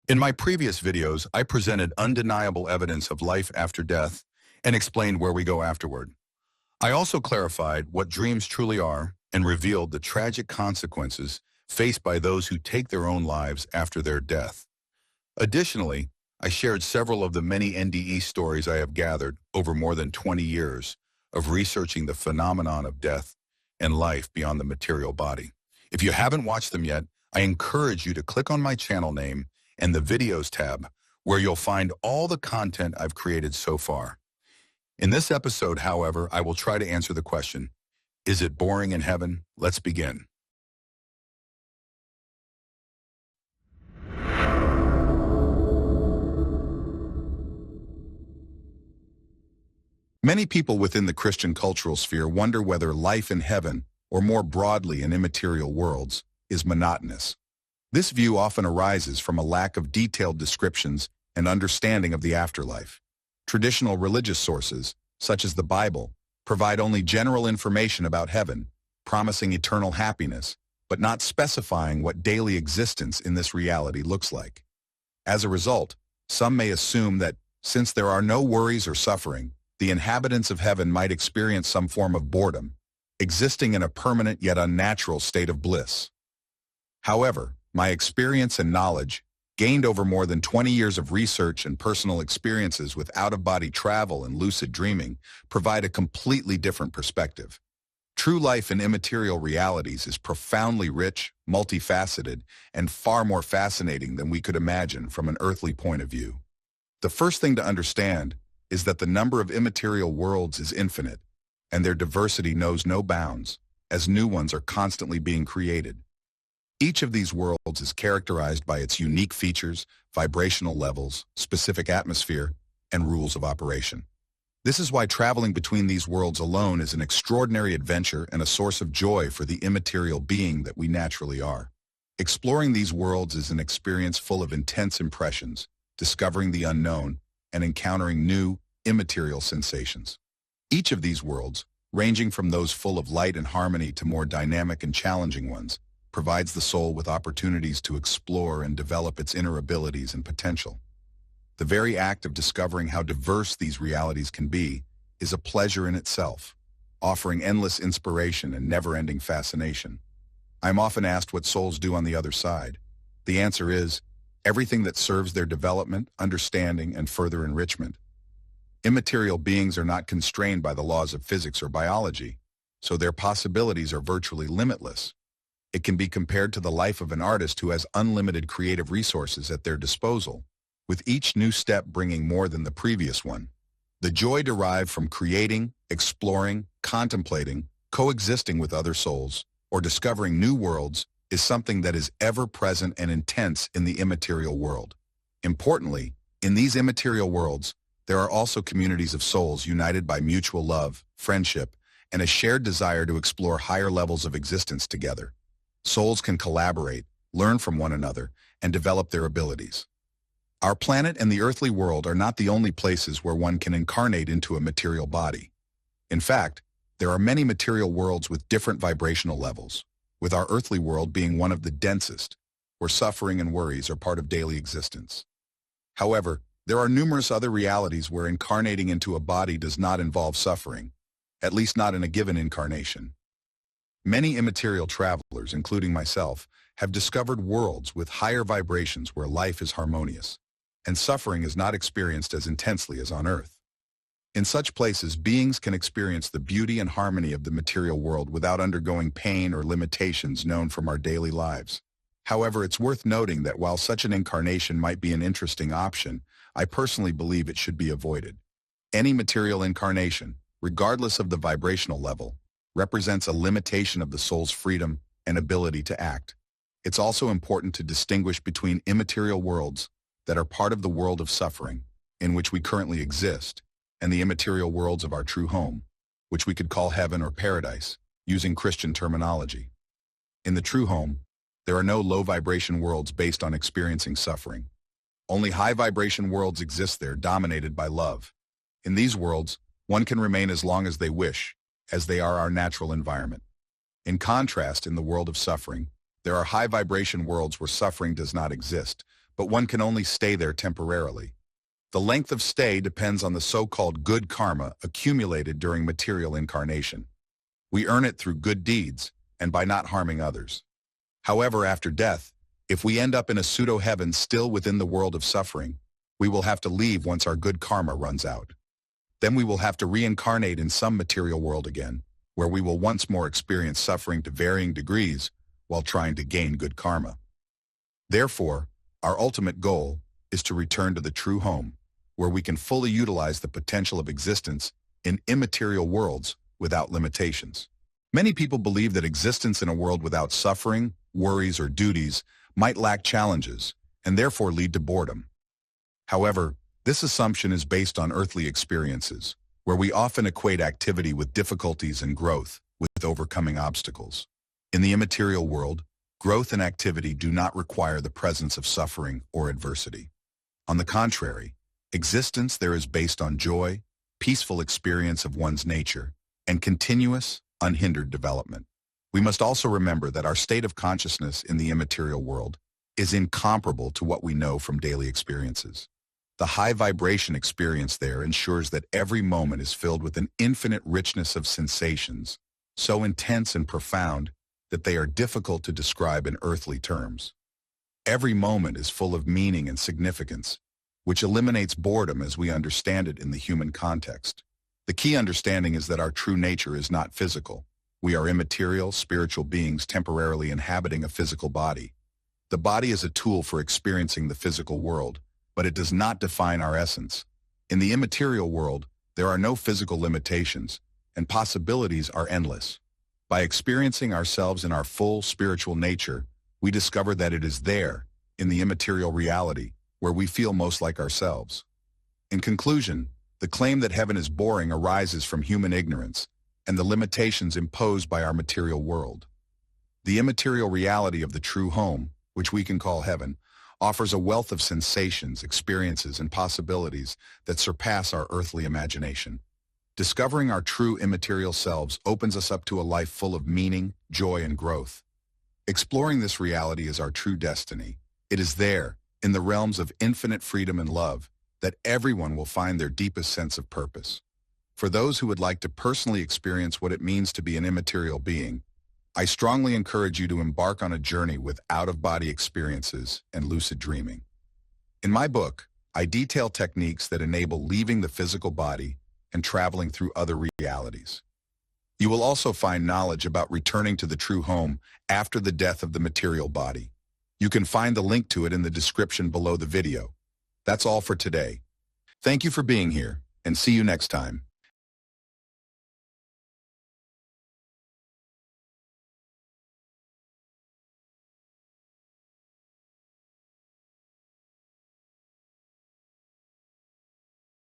In my previous videos, I presented undeniable evidence of life after death and explained where we go afterward. I also clarified what dreams truly are and revealed the tragic consequences faced by those who take their own lives after their death. Additionally, I shared several of the many NDE stories I have gathered over more than 20 years of researching the phenomenon of death and life beyond the material body. If you haven't watched them yet, I encourage you to click on my channel name and the Videos tab, where you'll find all the content I've created so far. In this episode, however, I will try to answer the question, is it boring in heaven? Let's begin. Many people within the Christian cultural sphere wonder whether life in heaven, or more broadly in immaterial worlds, is monotonous. This view often arises from a lack of detailed descriptions and understanding of the afterlife. Traditional religious sources, such as the Bible, provide only general information about heaven, promising eternal happiness, but not specifying what daily existence in this reality looks like. As a result, some may assume that, since there are no worries or suffering, the inhabitants of heaven might experience some form of boredom, existing in a permanent yet unnatural state of bliss. However, my experience and knowledge, gained over more than 20 years of research and personal experiences with out-of-body travel and lucid dreaming, provide a completely different perspective. True life in immaterial realities is profoundly rich, multifaceted, and far more fascinating than we could imagine from an earthly point of view. The first thing to understand is that the number of immaterial worlds is infinite, and their diversity knows no bounds, as new ones are constantly being created. Each of these worlds is characterized by its unique features, vibrational levels, specific atmosphere, and rules of operation. This is why traveling between these worlds alone is an extraordinary adventure and a source of joy for the immaterial being that we naturally are. Exploring these worlds is an experience full of intense impressions, discovering the unknown, and encountering new, immaterial sensations. Each of these worlds, ranging from those full of light and harmony to more dynamic and challenging ones, provides the soul with opportunities to explore and develop its inner abilities and potential. The very act of discovering how diverse these realities can be is a pleasure in itself, offering endless inspiration and never-ending fascination. I'm often asked what souls do on the other side. The answer is, everything that serves their development, understanding, and further enrichment. Immaterial beings are not constrained by the laws of physics or biology, so their possibilities are virtually limitless. It can be compared to the life of an artist who has unlimited creative resources at their disposal, with each new step bringing more than the previous one. The joy derived from creating, exploring, contemplating, coexisting with other souls, or discovering new worlds is something that is ever present and intense in the immaterial world. Importantly, in these immaterial worlds, there are also communities of souls united by mutual love, friendship, and a shared desire to explore higher levels of existence together. Souls can collaborate, learn from one another, and develop their abilities. Our planet and the earthly world are not the only places where one can incarnate into a material body. In fact, there are many material worlds with different vibrational levels, with our earthly world being one of the densest, where suffering and worries are part of daily existence. However, there are numerous other realities where incarnating into a body does not involve suffering, at least not in a given incarnation. Many immaterial travelers, including myself, have discovered worlds with higher vibrations where life is harmonious, and suffering is not experienced as intensely as on Earth. In such places, beings can experience the beauty and harmony of the material world without undergoing pain or limitations known from our daily lives. However, it's worth noting that while such an incarnation might be an interesting option, I personally believe it should be avoided. Any material incarnation, regardless of the vibrational level, represents a limitation of the soul's freedom and ability to act. It's also important to distinguish between immaterial worlds that are part of the world of suffering, in which we currently exist, and the immaterial worlds of our true home, which we could call heaven or paradise, using Christian terminology. In the true home, there are no low-vibration worlds based on experiencing suffering. Only high-vibration worlds exist there, dominated by love. In these worlds, one can remain as long as they wish, as they are our natural environment. In contrast, in the world of suffering, there are high-vibration worlds where suffering does not exist, but one can only stay there temporarily. The length of stay depends on the so-called good karma accumulated during material incarnation. We earn it through good deeds and by not harming others. However, after death, if we end up in a pseudo-heaven still within the world of suffering, we will have to leave once our good karma runs out. Then we will have to reincarnate in some material world again, where we will once more experience suffering to varying degrees while trying to gain good karma. Therefore, our ultimate goal is to return to the true home, where we can fully utilize the potential of existence in immaterial worlds without limitations. Many people believe that existence in a world without suffering, worries, or duties might lack challenges and therefore lead to boredom. However, this assumption is based on earthly experiences, where we often equate activity with difficulties and growth with overcoming obstacles. In the immaterial world, growth and activity do not require the presence of suffering or adversity. On the contrary, existence there is based on joy, peaceful experience of one's nature, and continuous, unhindered development. We must also remember that our state of consciousness in the immaterial world is incomparable to what we know from daily experiences. The high vibration experience there ensures that every moment is filled with an infinite richness of sensations, so intense and profound that they are difficult to describe in earthly terms. Every moment is full of meaning and significance, which eliminates boredom as we understand it in the human context. The key understanding is that our true nature is not physical. We are immaterial, spiritual beings temporarily inhabiting a physical body. The body is a tool for experiencing the physical world, but it does not define our essence. In the immaterial world, there are no physical limitations, and possibilities are endless. By experiencing ourselves in our full spiritual nature, we discover that it is there, in the immaterial reality, where we feel most like ourselves. In conclusion, the claim that heaven is boring arises from human ignorance and the limitations imposed by our material world. The immaterial reality of the true home, which we can call heaven, offers a wealth of sensations, experiences, and possibilities that surpass our earthly imagination. Discovering our true immaterial selves opens us up to a life full of meaning, joy, and growth. Exploring this reality is our true destiny. It is there, in the realms of infinite freedom and love, that everyone will find their deepest sense of purpose. For those who would like to personally experience what it means to be an immaterial being, I strongly encourage you to embark on a journey with out-of-body experiences and lucid dreaming. In my book, I detail techniques that enable leaving the physical body and traveling through other realities. You will also find knowledge about returning to the true home after the death of the material body. You can find the link to it in the description below the video. That's all for today. Thank you for being here, and see you next time.